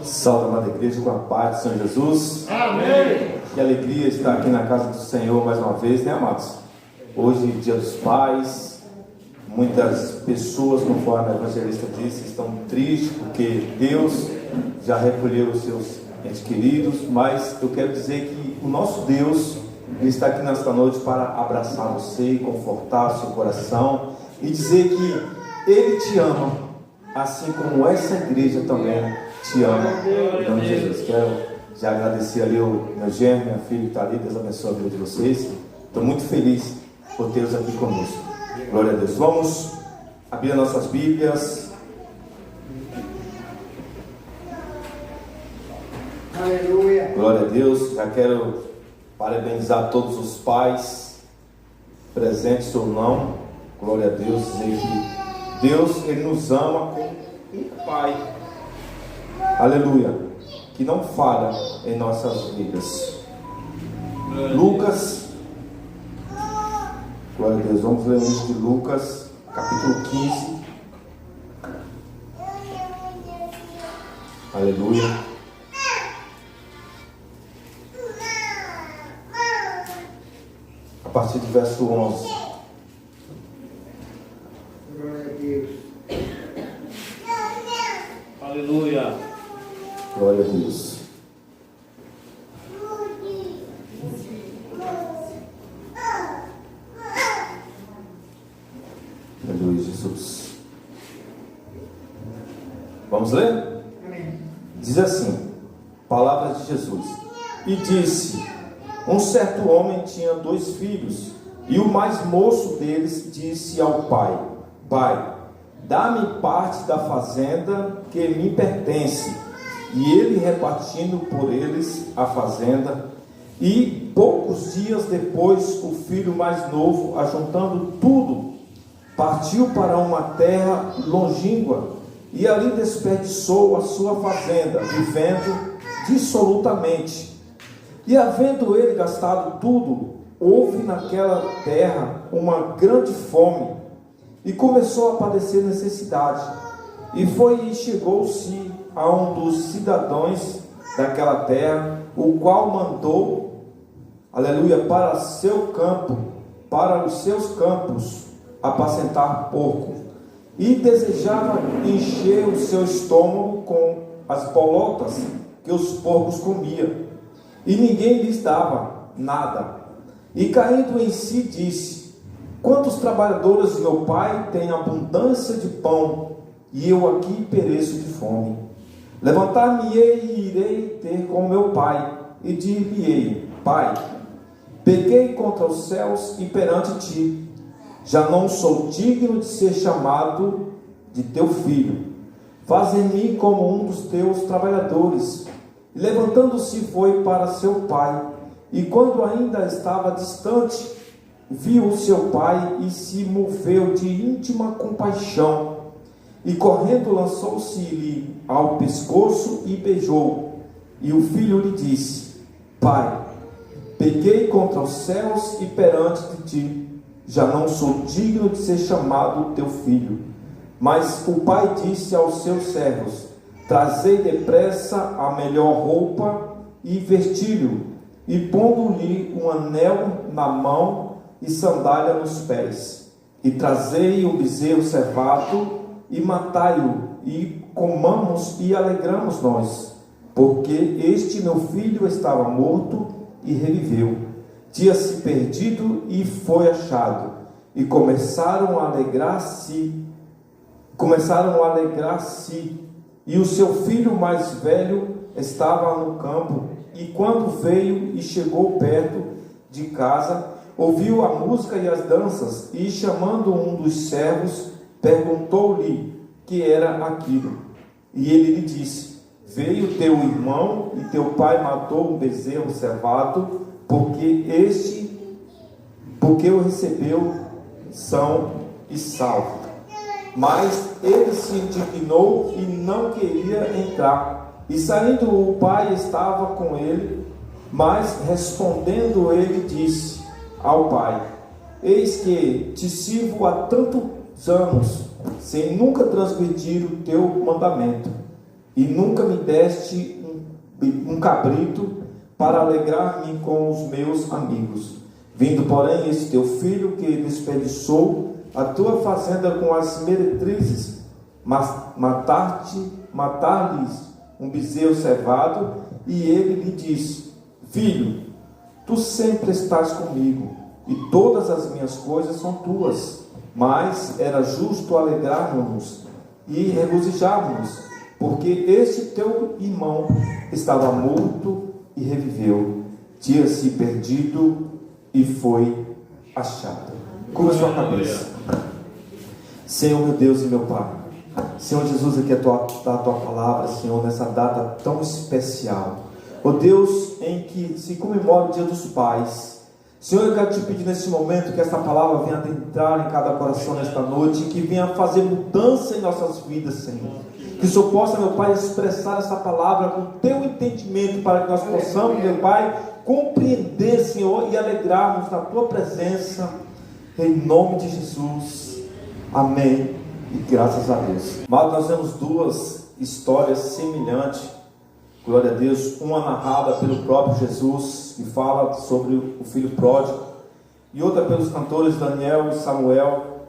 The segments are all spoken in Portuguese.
Salve, amada igreja, com a paz do Senhor Jesus. Amém. Que alegria estar aqui na casa do Senhor mais uma vez, né, amados? Hoje, dia dos pais. Muitas pessoas, conforme a evangelista disse, estão tristes porque Deus já recolheu os seus entes queridos. Mas eu quero dizer que o nosso Deus, Ele está aqui nesta noite para abraçar você, confortar o seu coração e dizer que Ele te ama, assim como essa igreja também te ama. Em nome de Jesus. Quero já agradecer ali o meu genro, minha filha que está ali. Deus abençoe a vida de vocês. Estou muito feliz por tê-los aqui conosco. Glória a Deus. Vamos abrir nossas Bíblias. Aleluia. Glória a Deus. Já quero parabenizar todos os pais, presentes ou não. Glória a Deus. Dizer que Deus, Ele nos ama como um pai. Aleluia. Que não falha em nossas vidas. Lucas. Glória a Deus. Vamos ler o livro de Lucas, capítulo 15. Aleluia. A partir do verso 11. Glória a Deus. Aleluia. Glória a Deus. Aleluia, Jesus. Vamos ler? Amém. Diz assim, palavras de Jesus. E disse: um certo homem tinha 2 filhos, e o mais moço deles disse ao pai: Pai, dá-me parte da fazenda que me pertence. E ele, repartindo por eles a fazenda, e poucos dias depois o filho mais novo, ajuntando tudo, partiu para uma terra longínqua, e ali desperdiçou a sua fazenda, vivendo dissolutamente. E havendo ele gastado tudo, houve naquela terra uma grande fome, e começou a padecer necessidade. E foi e chegou-se a um dos cidadãos daquela terra, o qual mandou, aleluia, para seu campo, para os seus campos, apacentar porco, e desejava encher o seu estômago com as bolotas que os porcos comiam, e ninguém lhes dava nada. E caindo em si disse: quantos trabalhadores de meu pai têm abundância de pão, e eu aqui pereço de fome? Levantar-me-ei e irei ter com meu pai, e dir-lhe-ei: Pai, pequei contra os céus e perante ti, já não sou digno de ser chamado de teu filho. Faze-me como um dos teus trabalhadores. E levantando-se foi para seu pai, e quando ainda estava distante, viu o seu pai e se moveu de íntima compaixão, e correndo lançou-se-lhe ao pescoço e beijou. E o filho lhe disse: Pai, pequei contra os céus e perante de ti, já não sou digno de ser chamado teu filho. Mas o pai disse aos seus servos: trazei depressa a melhor roupa e vestilho, e pondo-lhe um anel na mão e sandália nos pés, e trazei o bezerro cevado e matai-o, e comamos e alegramos nós, porque este meu filho estava morto e reviveu, tinha-se perdido e foi achado. E começaram a alegrar-se, e o seu filho mais velho estava no campo, e quando veio e chegou perto de casa, ouviu a música e as danças, e chamando um dos servos, perguntou-lhe que era aquilo. E ele lhe disse: veio teu irmão e teu pai matou um bezerro cevado, porque o recebeu são e salvo. Mas ele se indignou e não queria entrar. E saindo o pai estava com ele, mas respondendo ele disse ao pai: eis que te sirvo há tantos anos, sem nunca transgredir o teu mandamento. e nunca me deste um cabrito para alegrar-me com os meus amigos. Vindo, porém, esse teu filho que desperdiçou a tua fazenda com as meretrizes, matar-lhes um bezerro cevado, e ele lhe disse: Filho, tu sempre estás comigo, e todas as minhas coisas são tuas. Mas era justo alegrarmos-nos e regozijarmos, porque este teu irmão estava morto e reviveu, tinha-se perdido e foi achado. Curva sua cabeça. Senhor, meu Deus e meu Pai, Senhor Jesus, aqui é a tua palavra, Senhor, nessa data tão especial, ó Deus, em que se comemora o Dia dos Pais. Senhor, eu quero te pedir nesse momento que essa palavra venha adentrar em cada coração nesta noite, que venha fazer mudança em nossas vidas, Senhor. Que o Senhor possa, meu Pai, expressar essa palavra com o teu entendimento, para que nós possamos, meu Pai, compreender, Senhor, e alegrarmos na tua presença, em nome de Jesus. Amém. E graças a Deus. Mas nós temos duas histórias semelhantes, glória a Deus, uma narrada pelo próprio Jesus, que fala sobre o filho pródigo, e outra pelos cantores Daniel e Samuel.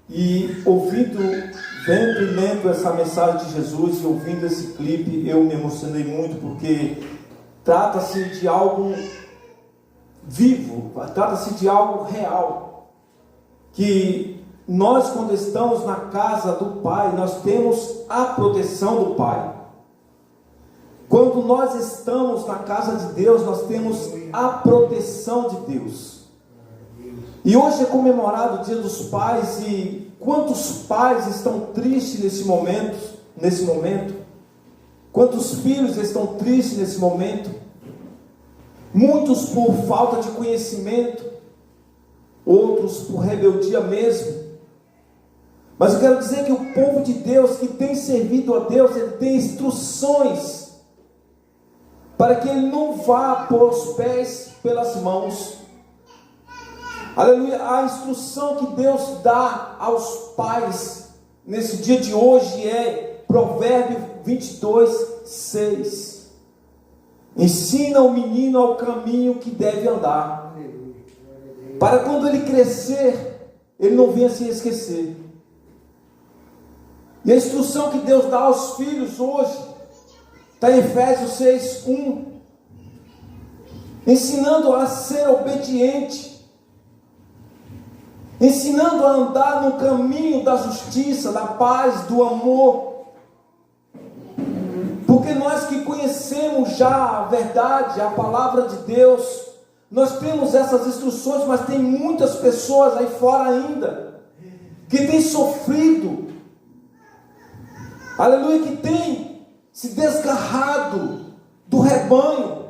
E ouvindo, vendo e lendo essa mensagem de Jesus e ouvindo esse clipe, eu me emocionei muito, porque trata-se de algo vivo, trata-se de algo real, que nós, quando estamos na casa do Pai, nós temos a proteção do Pai. Quando nós estamos na casa de Deus, nós temos a proteção de Deus. E hoje é comemorado o Dia dos Pais, e quantos pais estão tristes nesse momento? Quantos filhos estão tristes nesse momento? Muitos por falta de conhecimento, outros por rebeldia mesmo. Mas eu quero dizer que o povo de Deus, que tem servido a Deus, ele tem instruções para que ele não vá pôr os pés pelas mãos. Aleluia. A instrução que Deus dá aos pais nesse dia de hoje é Provérbio 22:6. Ensina o menino ao caminho que deve andar, para quando ele crescer, ele não venha se esquecer. E a instrução que Deus dá aos filhos hoje está em Efésios 6:1, ensinando a ser obediente, ensinando a andar no caminho da justiça, da paz, do amor. Porque nós que conhecemos já a verdade, a palavra de Deus, nós temos essas instruções, mas tem muitas pessoas aí fora ainda que têm sofrido, aleluia, que tem se desgarrado do rebanho,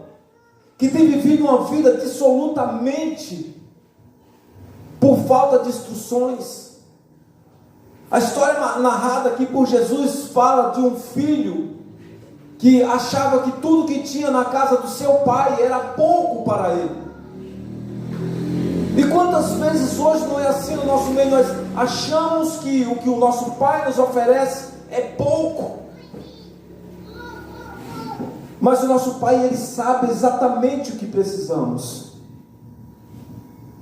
que tem vivido uma vida dissolutamente por falta de instruções. A história narrada aqui por Jesus fala de um filho que achava que tudo que tinha na casa do seu pai era pouco para ele. E quantas vezes hoje não é assim no nosso meio? Nós achamos que o que o nosso pai nos oferece é pouco. Mas o nosso pai, ele sabe exatamente o que precisamos.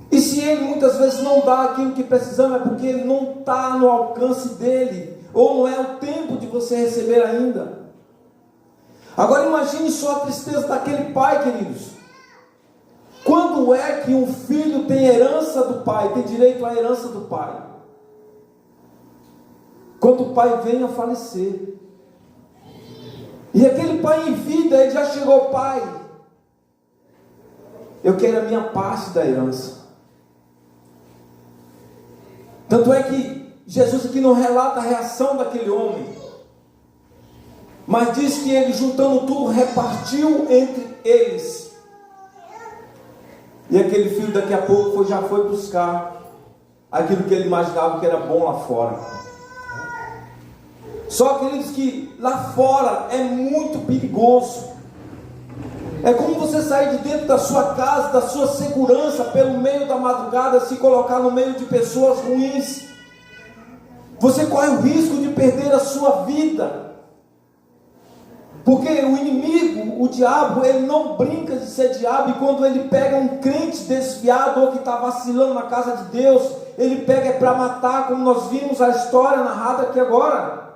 E se ele muitas vezes não dá aquilo que precisamos, é porque ele não está no alcance dele, ou não é o tempo de você receber ainda. Agora imagine só a tristeza daquele pai, queridos. Quando é que um filho tem herança do pai, tem direito à herança do pai? Quando o pai vem a falecer. E aquele pai em vida, ele já chegou: pai, eu quero a minha parte da herança. Tanto é que Jesus aqui não relata a reação daquele homem, mas diz que ele, juntando tudo, repartiu entre eles. E aquele filho daqui a pouco já foi buscar aquilo que ele imaginava que era bom lá fora. Só que ele diz que lá fora é muito perigoso. É como você sair de dentro da sua casa, da sua segurança, pelo meio da madrugada, se colocar no meio de pessoas ruins. Você corre o risco de perder a sua vida. Porque o inimigo, o diabo, ele não brinca de ser diabo, e quando ele pega um crente desviado ou que está vacilando na casa de Deus, ele pega para matar, como nós vimos a história narrada aqui agora.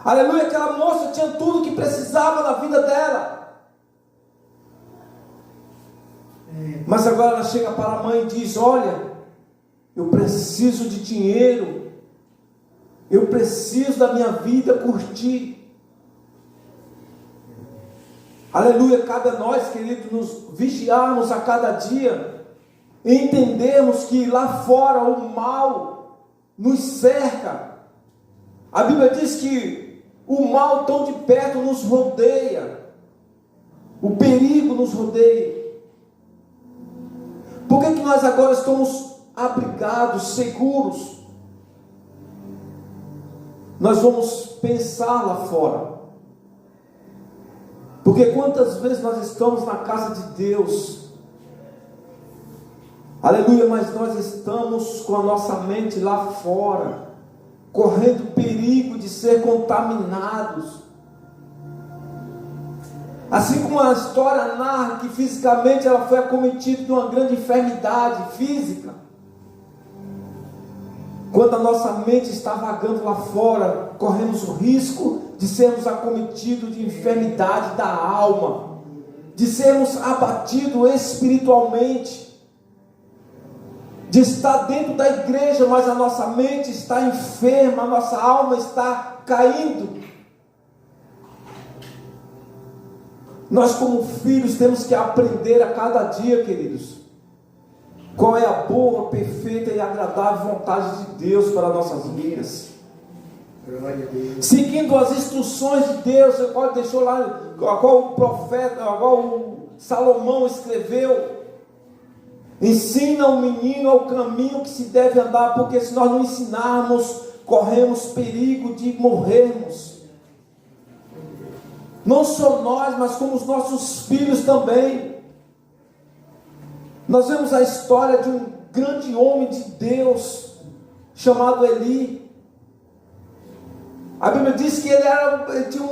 Aleluia, aquela moça tinha tudo que precisava na vida dela. Mas agora ela chega para a mãe e diz: olha, eu preciso de dinheiro, eu preciso da minha vida curtir. Aleluia, cabe a nós, queridos, nos vigiarmos a cada dia, e entendermos que lá fora o mal nos cerca. A Bíblia diz que o mal tão de perto nos rodeia, o perigo nos rodeia. Por que nós agora estamos abrigados, seguros? Nós vamos pensar lá fora. Porque quantas vezes nós estamos na casa de Deus, aleluia, mas nós estamos com a nossa mente lá fora, correndo perigo de ser contaminados. Assim como a história narra que fisicamente ela foi acometida de uma grande enfermidade física, quando a nossa mente está vagando lá fora, corremos o risco de sermos acometidos de enfermidade da alma, de sermos abatidos espiritualmente, de estar dentro da igreja, mas a nossa mente está enferma, a nossa alma está caindo. Nós, como filhos, temos que aprender a cada dia, queridos, qual é a boa, perfeita e agradável vontade de Deus para nossas vidas. Seguindo as instruções de Deus, qual deixou lá, qual o profeta, qual o Salomão escreveu: ensina o menino ao caminho que se deve andar, porque se nós não ensinarmos, corremos perigo de morrermos. Não só nós, mas como os nossos filhos também. Nós vemos a história de um grande homem de Deus, chamado Eli. A Bíblia diz que ele tinha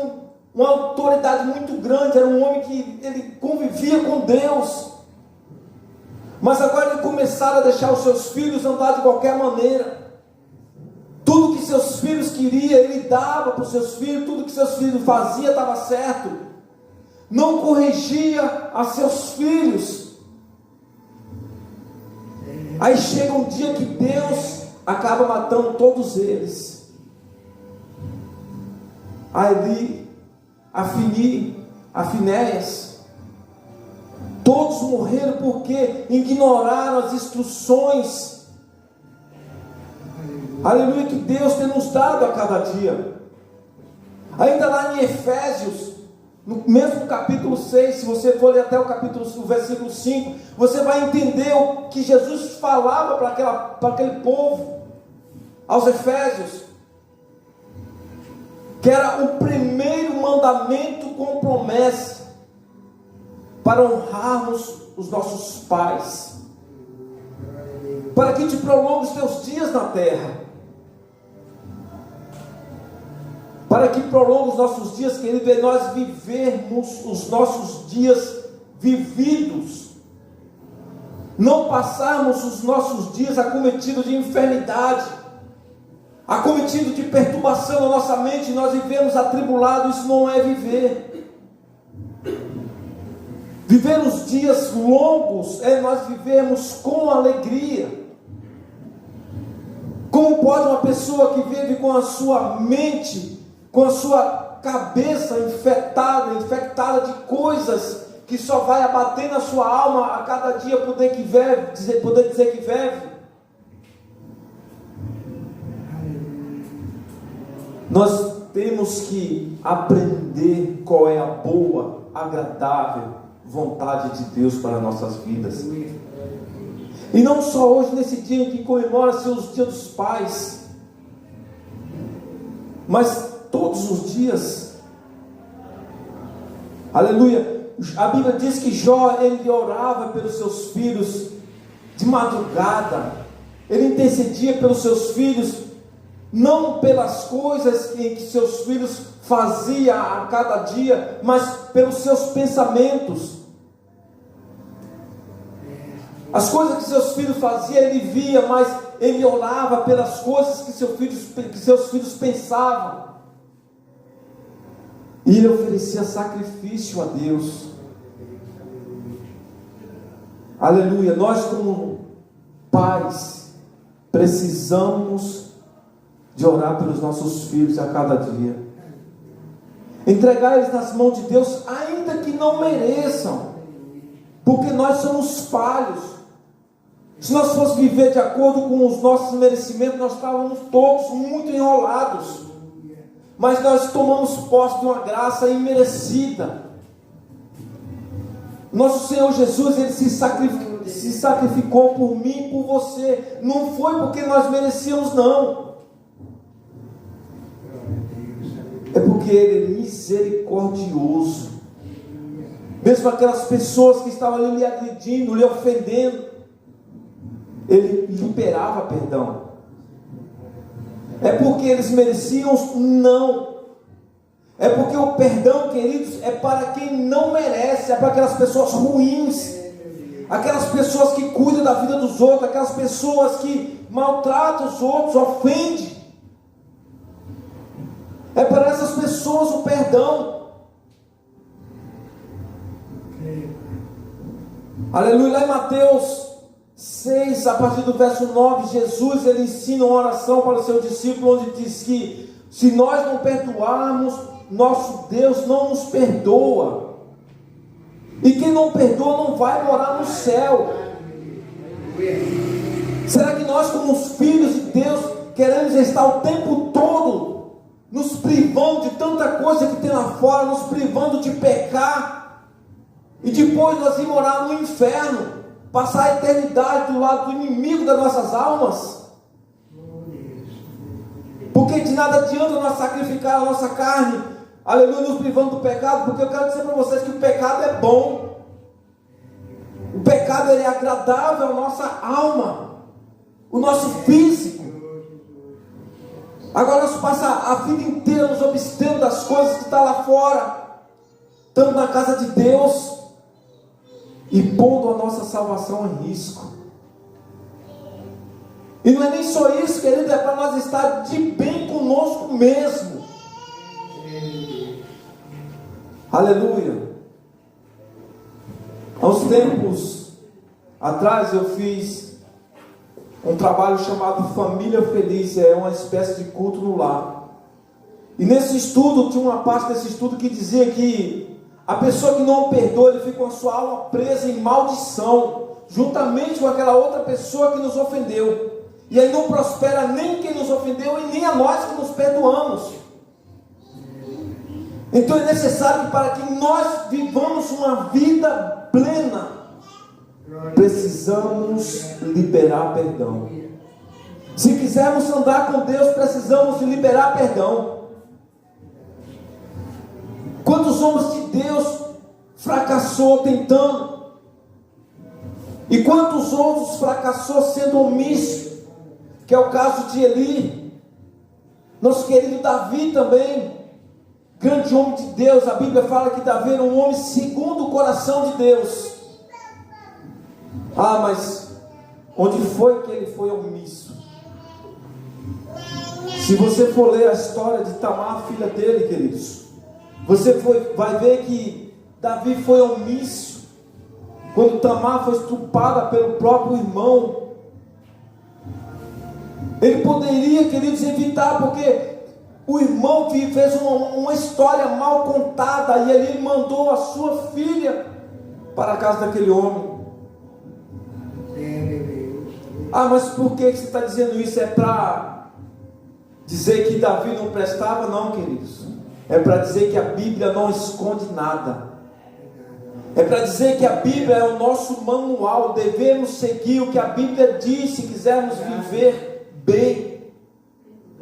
uma autoridade muito grande, era um homem que ele convivia com Deus. Mas agora ele começaram a deixar os seus filhos andar de qualquer maneira. Tudo que seus filhos queriam, ele dava para os seus filhos. Tudo que seus filhos faziam estava certo. Não corrigia a seus filhos. Aí chega um dia que Deus acaba matando todos eles. A Eli, a Fini, a Finéias. Todos morreram porque ignoraram as instruções, aleluia, que Deus tem nos dado a cada dia. Ainda lá em Efésios, no mesmo capítulo 6, se você for ler até o versículo 5, você vai entender o que Jesus falava para aquele povo, aos Efésios, que era o primeiro mandamento com promessa, para honrarmos os nossos pais, para que te prolongue os teus dias na terra, para que prolongue os nossos dias, querido, e nós vivermos os nossos dias vividos, não passarmos os nossos dias acometidos de enfermidade, acometidos de perturbação na nossa mente, nós vivemos atribulados. Isso não é viver. Viver os dias longos é nós vivermos com alegria. Como pode uma pessoa que vive com a sua mente, com a sua cabeça infectada de coisas que só vai abater na sua alma a cada dia poder dizer que vive? Nós temos que aprender qual é a boa, agradável vontade de Deus para nossas vidas. E não só hoje, nesse dia em que comemora-se os dias dos pais, mas todos os dias. Aleluia. A Bíblia diz que Jó, ele orava pelos seus filhos de madrugada, ele intercedia pelos seus filhos não pelas coisas que seus filhos faziam a cada dia, mas pelos seus pensamentos. As coisas que seus filhos faziam, ele via, mas ele orava pelas coisas que seus filhos pensavam. E ele oferecia sacrifício a Deus. Aleluia. Nós, como pais, precisamos de orar pelos nossos filhos a cada dia. Entregar eles nas mãos de Deus, ainda que não mereçam. Porque nós somos falhos. Se nós fôssemos viver de acordo com os nossos merecimentos, nós estávamos todos muito enrolados. Mas nós tomamos posse de uma graça imerecida. Nosso Senhor Jesus, Ele se sacrificou por mim e por você. Não foi porque nós merecíamos, não. É porque Ele é misericordioso. Mesmo aquelas pessoas que estavam ali lhe agredindo, lhe ofendendo, Ele liberava perdão. É porque eles mereciam? Não. É porque o perdão, queridos, é para quem não merece, é para aquelas pessoas ruins, aquelas pessoas que cuidam da vida dos outros, aquelas pessoas que maltratam os outros, ofendem. É para essas pessoas o perdão. Aleluia. Lá em Mateus 6, a partir do verso 9, Jesus, ele ensina uma oração para o seu discípulo, onde diz que se nós não perdoarmos, nosso Deus não nos perdoa. E quem não perdoa não vai morar no céu. Será que nós, como os filhos de Deus, queremos estar o tempo todo nos privando de tanta coisa que tem lá fora, nos privando de pecar, e depois nós ir morar no inferno, passar a eternidade do lado do inimigo das nossas almas? Porque de nada adianta nós sacrificar a nossa carne, aleluia, nos privando do pecado. Porque eu quero dizer para vocês que o pecado é bom. O pecado, ele é agradável à nossa alma, o nosso físico. Agora nós passamos a vida inteira nos abstendo das coisas que estão lá fora. Estamos na casa de Deus e pondo a nossa salvação em risco. E não é nem só isso, querido, é para nós estar de bem conosco mesmo. Aleluia. Há uns tempos atrás eu fiz um trabalho chamado Família Feliz. É uma espécie de culto no lar. E nesse estudo, tinha uma parte desse estudo que dizia que a pessoa que não perdoa, ele fica com a sua alma presa em maldição, juntamente com aquela outra pessoa que nos ofendeu. E aí não prospera nem quem nos ofendeu e nem a nós que nos perdoamos. Então é necessário que, para que nós vivamos uma vida plena, precisamos liberar perdão. Se quisermos andar com Deus, precisamos de liberar perdão. Quantos homens de Deus fracassou tentando? E quantos outros fracassou sendo omisso? Que é o caso de Eli. Nosso querido Davi também, grande homem de Deus. A Bíblia fala que Davi era um homem segundo o coração de Deus. Ah, mas onde foi que ele foi omisso? Se você for ler a história de Tamar, filha dele, queridos, você vai ver que Davi foi omisso quando Tamar foi estuprada pelo próprio irmão. Ele poderia, queridos, evitar, porque o irmão fez uma história mal contada, e ele mandou a sua filha para a casa daquele homem. Ah, mas por que você está dizendo isso? É para dizer que Davi não prestava? Não, queridos. É para dizer que a Bíblia não esconde nada. É para dizer que a Bíblia é o nosso manual. Devemos seguir o que a Bíblia diz se quisermos viver bem.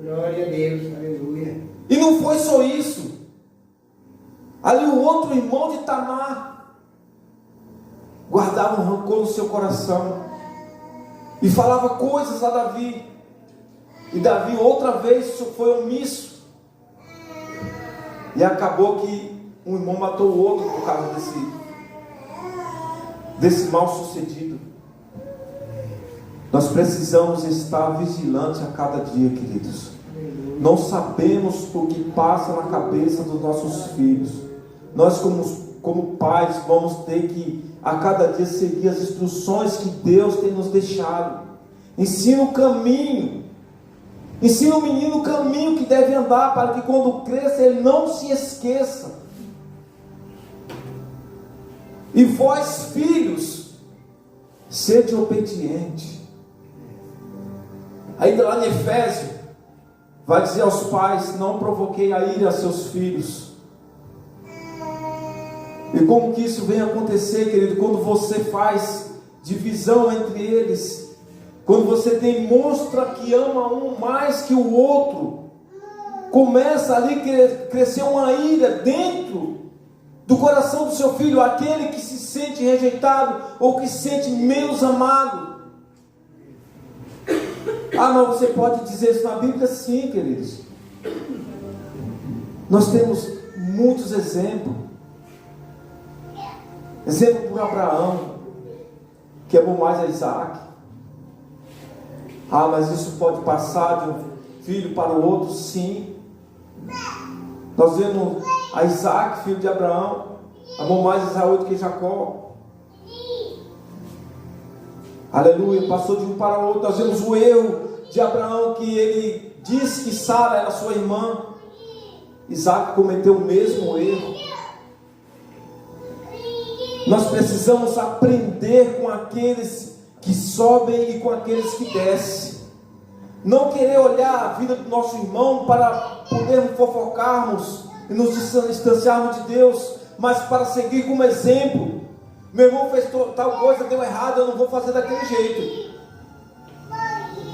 Glória a Deus, aleluia. E não foi só isso. Ali o outro irmão de Tamar guardava um rancor no seu coração e falava coisas a Davi. E Davi outra vez foi omisso. E acabou que um irmão matou o outro por causa desse mal sucedido. Nós precisamos estar vigilantes a cada dia, queridos. Não sabemos o que passa na cabeça dos nossos filhos. Nós como pais vamos ter que a cada dia seguir as instruções que Deus tem nos deixado. Ensina o caminho. Ensina o menino o caminho que deve andar, para que quando cresça ele não se esqueça. E vós, filhos, sede obediente. Ainda lá em Efésios, vai dizer aos pais: não provoquei a ira a seus filhos. E como que isso vem acontecer, querido? Quando você faz divisão entre eles, quando você demonstra que ama um mais que o outro, começa ali a crescer uma ira dentro do coração do seu filho, aquele que se sente rejeitado ou que se sente menos amado. Ah, mas você pode dizer isso na Bíblia? Sim, queridos. Nós temos muitos exemplos. Exemplo por Abraão, que amou mais a Isaac. Ah, mas isso pode passar de um filho para o outro? Sim. Nós vemos a Isaac, filho de Abraão, amou mais Isaú do que Jacó. Aleluia, passou de um para o outro. Nós vemos o erro de Abraão, que ele disse que Sara era sua irmã. Isaac cometeu o mesmo erro. Nós precisamos aprender com aqueles que sobem e com aqueles que descem. Não querer olhar a vida do nosso irmão para podermos fofocarmos e nos distanciarmos de Deus, mas para seguir como exemplo. Meu irmão fez tal coisa, deu errado, eu não vou fazer daquele jeito.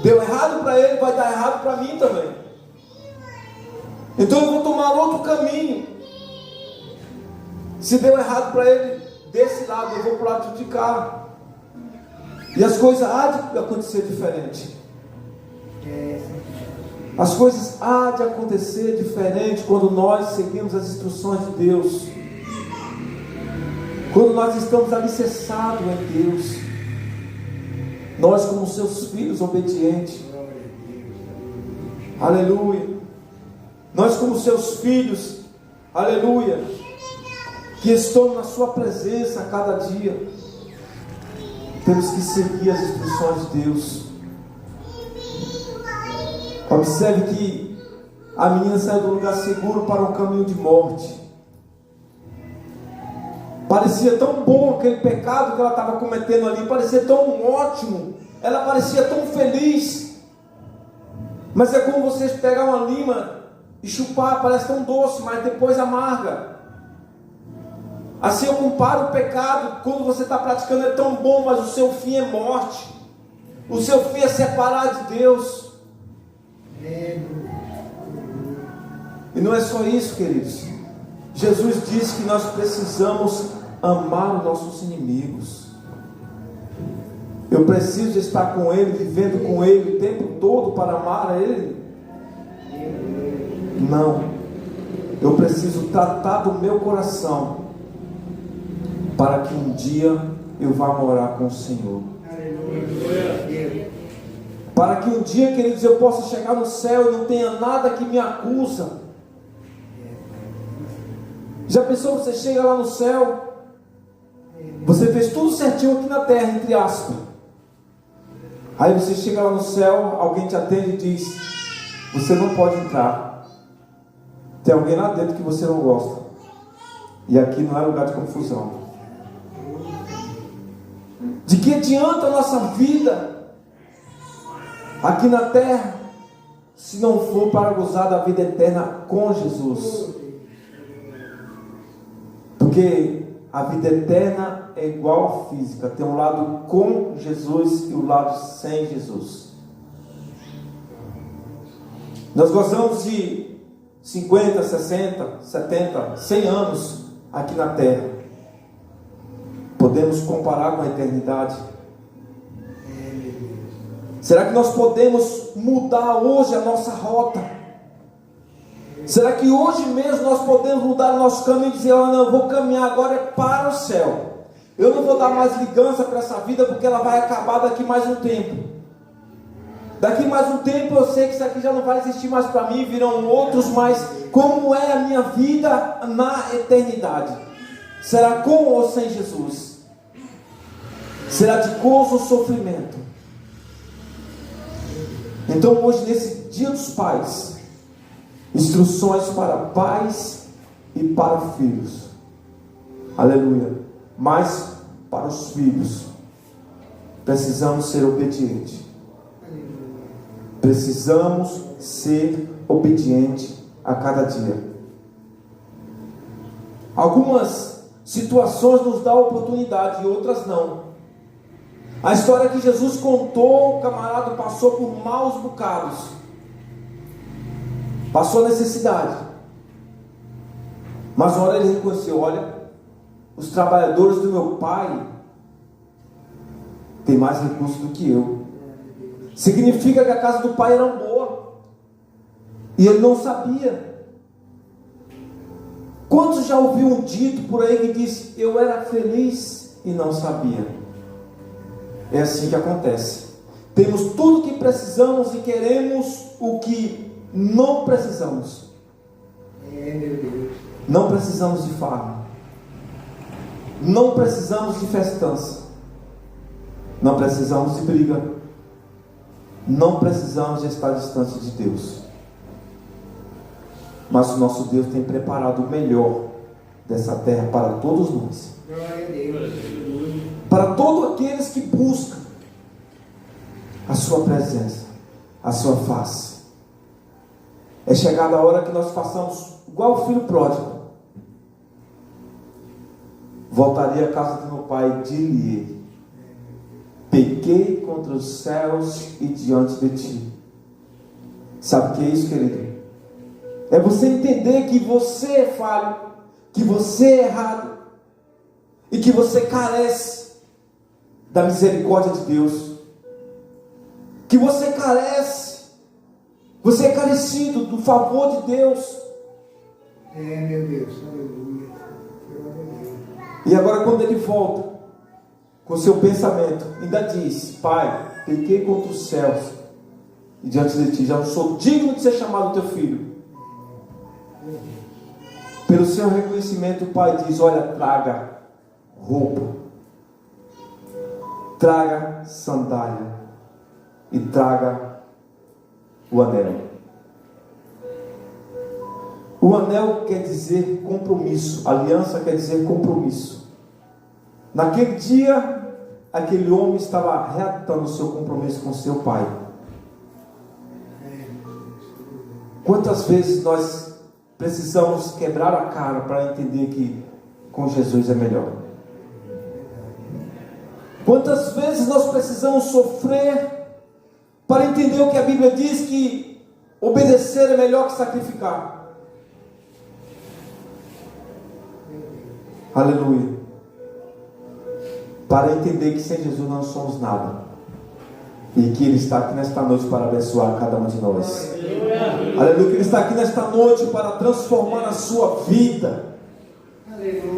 Deu errado para ele, vai dar errado para mim também. Então eu vou tomar outro caminho. Se deu errado para ele desse lado, eu vou para o lado de cá. E as coisas há de acontecer diferente. As coisas há de acontecer diferente quando nós seguimos as instruções de Deus. Quando nós estamos alicerçados em Deus. Nós como seus filhos obedientes. Aleluia. Nós como seus filhos, aleluia, que estão na sua presença a cada dia, temos que seguir as instruções de Deus. Observe que a menina saiu do lugar seguro para um caminho de morte. Parecia tão bom aquele pecado que ela estava cometendo ali, parecia tão ótimo, ela parecia tão feliz. Mas é como você pegar uma lima e chupar, parece tão doce, mas depois amarga. Assim eu comparo o pecado, quando você está praticando é tão bom, mas o seu fim é morte. O seu fim é separar de Deus. E não é só isso, queridos. Jesus disse que nós precisamos amar os nossos inimigos. Eu preciso estar com Ele, vivendo com Ele o tempo todo para amar a Ele? Não. Eu preciso tratar do meu coração para que um dia eu vá morar com o Senhor. Para que um dia, queridos, eu possa chegar no céu e não tenha nada que me acusa. Já pensou, você chega lá no céu, você fez tudo certinho aqui na terra, entre aspas. Aí você chega lá no céu, alguém te atende e diz: você não pode entrar. Tem alguém lá dentro que você não gosta. E aqui não é lugar de confusão. De que adianta a nossa vida aqui na terra, se não for para gozar da vida eterna com Jesus? Porque a vida eterna é igual à física, tem um lado com Jesus e o lado sem Jesus. Nós gozamos de 50, 60, 70, 100 anos aqui na terra. Podemos comparar com a eternidade? Será que nós podemos mudar hoje a nossa rota? Será que hoje mesmo nós podemos mudar o nosso caminho e dizer: olha, não, eu vou caminhar agora para o céu. Eu não vou dar mais ligança para essa vida, porque ela vai acabar daqui mais um tempo. Daqui mais um tempo eu sei que isso aqui já não vai existir mais para mim, virão outros, mas como é a minha vida na eternidade? Será com ou sem Jesus? Será de gozo ou sofrimento? Então hoje, nesse dia dos pais, instruções para pais e para filhos. Aleluia. Mas para os filhos, precisamos ser obedientes. Precisamos ser obedientes a cada dia. Algumas situações nos dão oportunidade e outras não. A história que Jesus contou, o camarada passou por maus bocados, passou necessidade, mas uma hora ele reconheceu: olha, os trabalhadores do meu pai têm mais recursos do que eu. Significa que a casa do pai era boa, e ele não sabia. Quantos já ouviu um dito por aí que diz: eu era feliz e não sabia? É assim que acontece. Temos tudo o que precisamos e queremos o que não precisamos. Não precisamos de farra. Não precisamos de festança. Não precisamos de briga. Não precisamos de estar distante de Deus. Mas o nosso Deus tem preparado o melhor dessa terra para todos nós. Glória a Deus. Para todos aqueles que buscam a sua presença, a sua face. É chegada a hora que nós façamos igual o filho pródigo. Voltaria à casa do meu pai e diria: pequei contra os céus e diante de ti. Sabe o que é isso, querido? É você entender que você é falho, que você é errado, e que você carece da misericórdia de Deus, que você carece, você é carecido do favor de Deus. Meu Deus, aleluia. E agora, quando ele volta com seu pensamento, ainda diz: pai, pequei contra os céus e diante de ti, já não sou digno de ser chamado teu filho. Pelo seu reconhecimento, o pai diz: olha, traga roupa, traga sandália e traga o anel. O anel quer dizer compromisso, aliança quer dizer compromisso. Naquele dia, aquele homem estava reatando o seu compromisso com seu pai. Quantas vezes nós precisamos quebrar a cara para entender que com Jesus é melhor? Quantas vezes nós precisamos sofrer para entender o que a Bíblia diz, que obedecer é melhor que sacrificar? Aleluia. Para entender que sem Jesus não somos nada, e que Ele está aqui nesta noite para abençoar cada um de nós. Aleluia. Que Ele está aqui nesta noite para transformar a sua vida.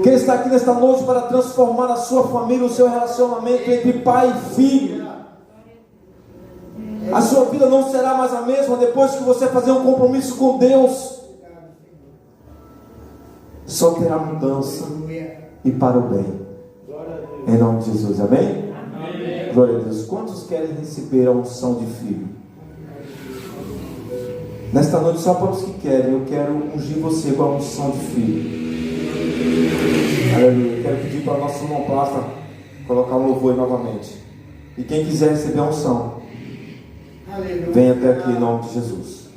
Que Ele está aqui nesta noite para transformar a sua família, o seu relacionamento entre pai e filho. A sua vida não será mais a mesma depois que você fazer um compromisso com Deus. Só terá mudança e para o bem. Em nome de Jesus, amém? Amém. Glória a Deus. Quantos querem receber a unção de filho? Nesta noite, só para os que querem, eu quero ungir você com a unção de filho. Aleluia. Eu quero pedir para o nosso irmão Plasta colocar um louvor aí novamente. E quem quiser receber a unção, venha até aqui em nome de Jesus.